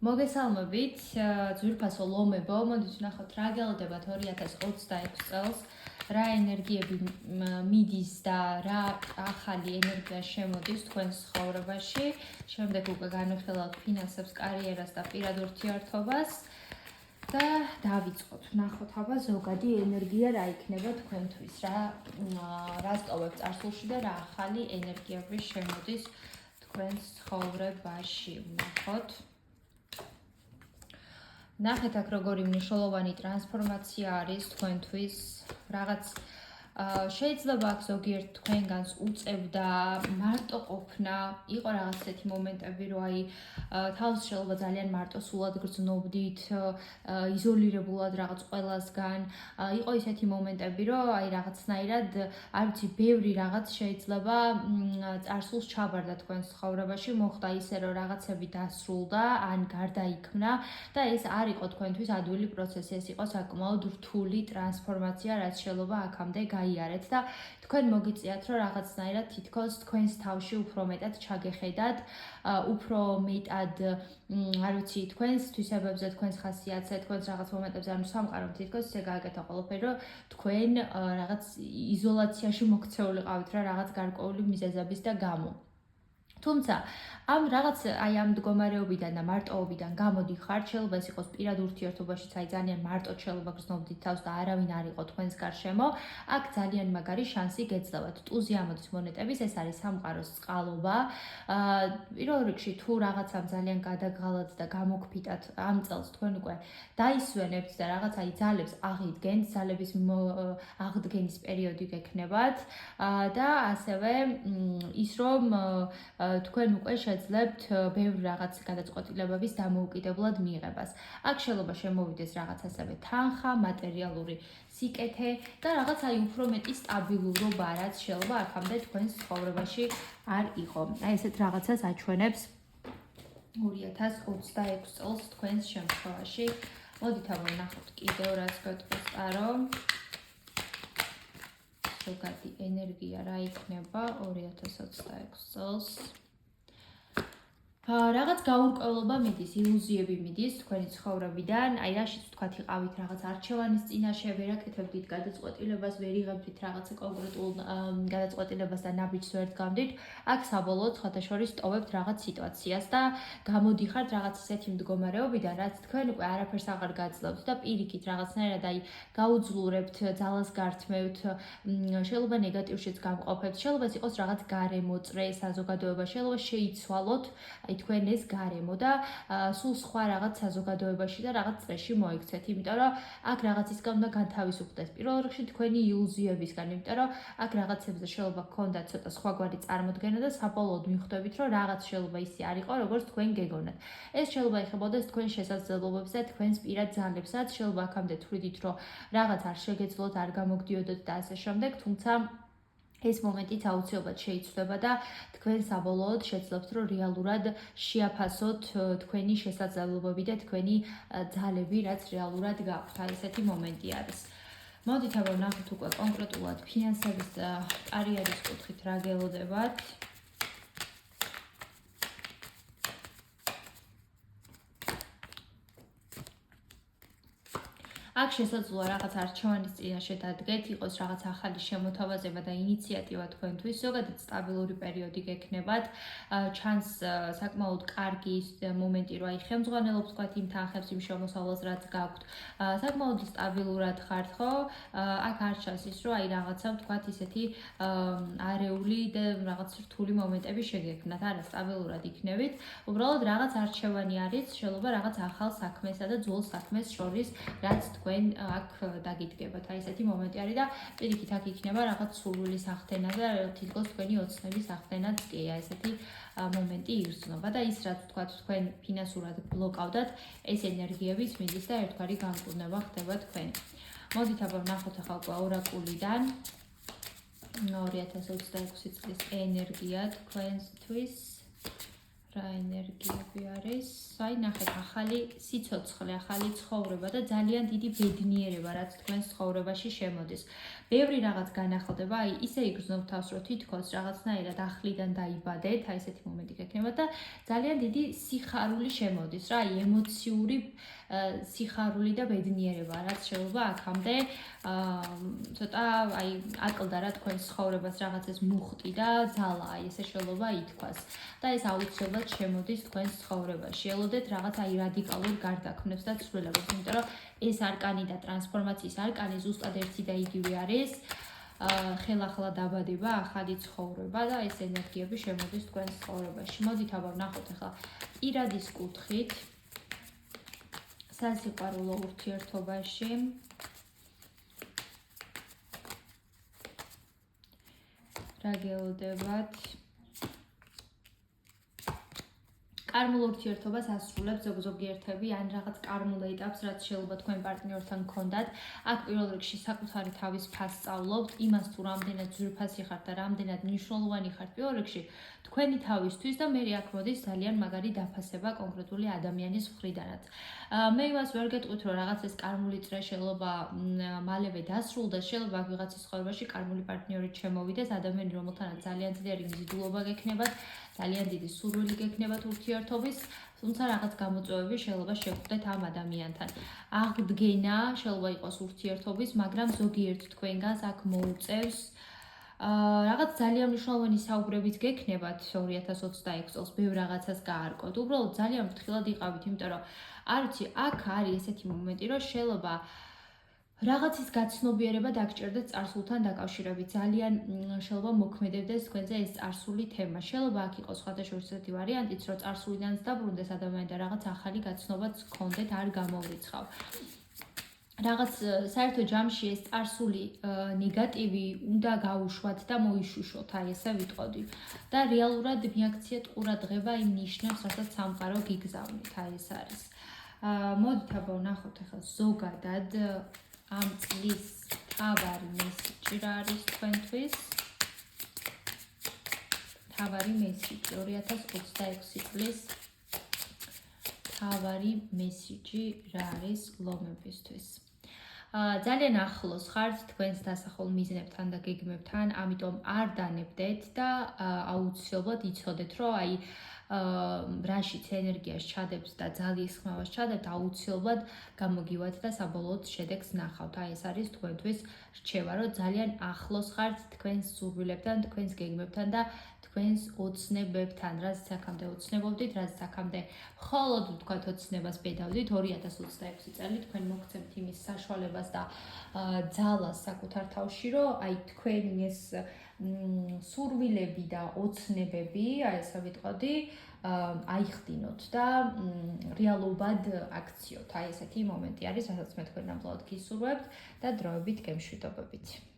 მოგესალმებით, ძვირფასო ლომებო, მოდით ვნახოთ რა გელოდებათ 2026 წელს, რა ენერგიები მიდის და რა ახალი ენერგია შემოდის თქვენს ცხოვრებაში, შემდეგ უკვე განვიხილავთ ფინანსებს, კარიერას და პირად ურთიერთობას და დავიწყოთ, ვნახოთ აბა ზოგადი ენერგია რა იქნება თქვენთვის, რა სტოვებ წარსულში და რა ახალი ენერგიები შემოდის თქვენს ცხოვრებაში, ვნახოთ. ნახეთ აქ როგორი მნიშვნელოვანი ტრანსფორმაცია არის თქვენთვის, რაღაც შეიძლება აქ ზოგიერთ თქვენგანს უწევდა მარტო ყოფნა, იყო რაღაც ესეთი მომენტები, რომ აი თავს შეიძლება ძალიან მარტო სულად გრძნობდით, იზოლირებულად რაღაც ყველასგან, იყო ისეთი მომენტები, რომ აი რაღაცნაირად, არ ვიცი, ბევრი რაღაც შეიძლება წარსულს ჩაბარდა თქვენს ცხოვრებაში, მოხდა ისე, რომ რაღაცები დასრულდა, ან გარდაიქმნა და ეს არ იყო თქვენთვის ადვილი პროცესი, ეს იყო საკმაოდ რთული ტრანსფორმაცია, რაც შეიძლება აქამდე გაიარეთ და თქვენ მოგიწიათ, რომ რაღაცნაირად თითქოს თქვენს თავში უფრო მეტად ჩაგეხედათ, უფრო მეტად, არ ვიცი, თქვენს თვისებებზე, თქვენს ხასიათზე, თქვენს რაღაც მომენტებზე, ანუ სამყარომ თითქოს ისე გააკეთა ყველაფერი, რომ თქვენ რაღაც იზოლაციაში მოქცეულიყავით რა რაღაც გარკვეული მიზეზების და გამო. თუმცა ამ რაღაც აი ამ მდგომარეობიდან და მარტოობიდან გამოდიხართ, შეიძლება ეს იყოს პირად ურთიერთობაშიც, აი ძალიან მარტო შეიძლება გრძნობდით თავს და არავინ არ იყო თქვენს გარშემო, აქ ძალიან მაგარი შანსი გეძლევათ. ტუზი ამოდის მონეტების, ეს არის სამყაროს წყალობა. პირველ რიგში თუ რაღაცამ ძალიან გადაგღალათ და გამოგფიტათ ამ წელს თქვენ უკვე დაისვენებთ და რაღაც აი ძალებს აღიდგენთ, ძალების აღდგენის პერიოდი გექნებათ და ასევე ის რომ თქვენ უკვე შეძლებთ ბევრ რაღაც გადაწყვეტილებების დამოუკიდებლად მიიღებას. აქ შეიძლება შემოვიდეს რაღაც ასევე თანხა, მატერიალური სიკეთე და რაღაც აი უფრო მეტი სტაბილურობა, რაც შეიძლება აქამდე თქვენს ცხოვრებაში არ იყო. აი ესეთ რაღაცას აჩვენებს 2026 წელს თქვენს შემთხვევაში. მოდით აბა ვნახოთ კიდევ რაც გვეტყვის ტარო. ზოგადი ენერგია რა იქნება 2026 წელს. რაღაც გაურკვევლობა მიდის, ილუზიები მიდის თქვენი ცხოვრებიდან, აი რაშიც თქვათ იყავით რაღაც არჩევანის წინაშე, ვერ აკეთებდით გადაწყვეტილებას, ვერ იღებდით რაღაცა კონკრეტულ გადაწყვეტილებას და ნაბიჯს ვერ დგამდით, აქ საბოლოოდ სხვათაშორის ტოვებთ რაღაც სიტუაციას და გამოდიხართ რაღაც ისეთი მდგომარეობიდან, რაც თქვენ უკვე არაფერს აღარ გაძლევთ და პირიქით რაღაცნაირად აი გაუძლურებთ, ძალას გართმევთ, შეიძლება ნეგატივშიც გამყოფებთ, შეიძლება ეს იყოს რაღაც გარემოწრე საზოგადოება, შეიძლება შეიცვალოთ თქვენ ეს გარემო და სულ სხვა რაღაც საზოგადოებაში და რაღაც წრეში მოიქცეთ, იმიტომ რომ აქ რაღაცისგან უნდა განთავისუფლდეთ. პირველ რიგში თქვენი ილუზიებისგან, იმიტომ რომ აქ რაღაცებზე შეიძლება გქონდათ ცოტა სხვაგვარი წარმოდგენა და საბოლოოდ მიხვდებით, რომ რაღაც შეიძლება ისე არ იყო, როგორც თქვენ გეგონათ. ეს შეიძლება ეხებოდეს თქვენ შესაძლებლობებს და თქვენს პირად ძალებსაც, შეიძლება აქამდე თვლიდით, რომ რაღაც არ შეგეძლოთ, არ გამოგდიოდოთ და ასე შემდეგ, თუმცა ეს მომენტიც აუცილებლად შეიცვლება და თქვენ საბოლოოდ შეძლებთ, რომ რეალურად შეაფასოთ თქვენი შესაძლებლობები და თქვენი ძალები, რაც რეალურად გაქვთ. აი ესეთი მომენტი არის. მოდით აბა ვნახოთ უკვე კონკრეტულად ფინანსების და კარიერის კუთხით რა გელოდებათ. აქ შესაძლოა რაღაც არჩევანის წინაშე დადგეთ, იყოს რაღაც ახალი შემოთავაზება და ინიციატივა თქვენთვის, ზოგადად სტაბილური პერიოდი გექნებათ, ჩანს საკმაოდ კარგი მომენტი, რომ აი ხელმძღვანელობს თქვათ იმ თანხებს, იმ შემოსავალს, რაც გაქვთ, საკმაოდ სტაბილურად ხართ, ხო? აქ არ ჩანს ის, რომ აი რაღაცა თქვათ ისეთი არეული და რაღაც რთული მომენტები შეგექმნათ, არა, სტაბილურად იქნებით. უბრალოდ რაღაც არჩევანი არის, შეიძლება რაღაც ახალ საქმესა და ძველ საქმეს შორის, რაც თქვენ აქ დაგიდგებათ. აი ესეთი მომენტი არის და პირიქით აქ იქნება რაღაც სურვილის აღთენა და თითქოს თქვენი ოცნების აღთენაც კი, აი ესეთი მომენტი იგრძნობა და ის რაც თქვათ თქვენ ფინანსურად ბლოკავდათ, ეს ენერგიებიც მიდის და ერთგვარი განკურნება ხდება თქვენ. მოდით აბა ვნახოთ ახლა უკვე ორაკულიდან 2026 წლის ენერგია თქვენთვის რა ენერგიები არის? აი ნახეთ, ახალი სიცოცხლე, ახალი ცხოვრება და ძალიან დიდი ბედნიერება, რაც თქვენს ცხოვრებაში შემოდის. ბევრი რაღაც განახლდება, აი ისე იგრძნობთ თავს, რომ თითქოს რაღაცნაირად ახლიდან დაიბადეთ, აი ესეთი მომენტი გექნება და ძალიან დიდი სიხარული შემოდის რა, აი ემოციური სიხარული და ბედნიერება, რაც შეიძლება აქამდე ცოტა აი აკლდა რა თქვენს ცხოვრებას რაღაცას მუხტი და ძალა, აი ესე შეიძლება ითქვას. და ეს აუცილებლად შემოდის თქვენს ცხოვრებაში. ელოდეთ რაღაც აი რადიკალურ გარდაქმნებს და ცვლილებებს, იმიტომ რომ ეს არკანი და ტრანსფორმაციის არკანი ზუსტად ერთი და იგივე არის. ხელახლა დაბადება, ახალი ცხოვრება და ეს ენერგიები შემოდის თქვენს ცხოვრებაში. მოდით აბა ვნახოთ ახლა პირადის კუთხით სასიყვარულო ურთიერთობაში. რა გელოდებათ? კარმულ ურთიერთობას ასრულებს ზოგიერთები ან რაღაც კარმულ ეტაპს, რაც შეიძლება თქვენ პარტნიორთან გქონდათ. აქ პირველ რიგში საკუთარი თავის ფასს სწავლობთ, იმას თუ რამდენად ძვირფასი ხართ და რამდენად მნიშვნელოვანი ხართ პირველ რიგში თქვენი თავისთვის და მე აქ მოდის ძალიან მაგარი დაფასება კონკრეტული ადამიანის მხრიდანაც. მე იმას ვერ გეტყვით, რომ რაღაც ეს კარმული წრე შეიძლება მალევე დასრულდეს, შეიძლება აქ ვიღაცის ცხოვრებაში კარმული პარტნიორი შემოვიდეს, ადამიანი რომელთანაც ძალიან ძლიერი მიზიდულობა გექნებათ, ძალიან დიდი სურვილი გექნებათ ურთიერთობის, თუმცა რაღაც გამოწვევები შეიძლება შეხვდეთ ამ ადამიანთან. აღდგენა შეიძლება იყოს ურთიერთობის, მაგრამ ზოგიერთ თქვენგანს აქ მოუწევს რაღაც ძალიან მნიშვნელოვანი საუბრებით გექნებათ 2026 წელს ბევრ რაღაცას გაარკვევთ. უბრალოდ ძალიან ფრთხილად იყავით, იმიტომ რომ არ ვიცი, აქ არის ესეთი მომენტი, რომ შეიძლება რაღაცის გაცნობიერება დაგჭირდეთ წარსულთან დაკავშირებით. ძალიან შეიძლება მოქმედებდეს თქვენზე ეს წარსული თემა. შეიძლება აქ იყოს სხვადასხვა ესეთი ვარიანტიც, რომ წარსულიდანაც დაბრუნდეს ადამიანი და რაღაც ახალი გაცნობაც გქონდეთ, არ გამოვრიცხავ. რაღაც საერთო ჯამში ეს წარსული ნეგატივი უნდა გაუშვათ და მოიშუშოთ, აი ესე ვიტყოდი. და რეალურად მიაქციეთ ყურადღება იმ ნიშნებს, რასაც სამყარო გიგზავნით, აი ეს არის. მოდით აბა ვნახოთ ახლა ზოგადად ამ წლის თავარი მესიჯი რა არის თქვენთვის? თავარი მესიჯი 2026 წლის თავარი მესიჯი რა არის ლომებისთვის? ძალიან ახლოს ხართ თქვენს დასახულ მიზნებთან და გეგმებთან, ამიტომ არ დანებდეთ და აუცილებლად იცოდეთ, რომ აი რაშიც ენერგიას ჩადებთ და ძალის ხმევას ჩადებთ, აუცილებლად გამოგივათ და საბოლოოდ შედეგს ნახავთ. აი ეს არის თქვენთვის რჩევა, რომ ძალიან ახლოს ხართ თქვენს სურვილებთან, თქვენს გეგმებთან და თქვენს ოცნებებთან, რაზეც აქამდე ოცნებობდით, რაზეც აქამდე მხოლოდ ვთქვათ ოცნებას ბედავდით, 2026 წელი თქვენ მოგცემთ იმის საშუალებას და ძალას საკუთარ თავში, რომ აი თქვენი ეს სურვილები და ოცნებები, აი ესე ვიტყოდი, აიხდინოთ და რეალობად აქციოთ. აი ესეთი მომენტი არის, რასაც მე თქვენ ნამდვილად გისურვებთ და დროებით გემშვიდობებით.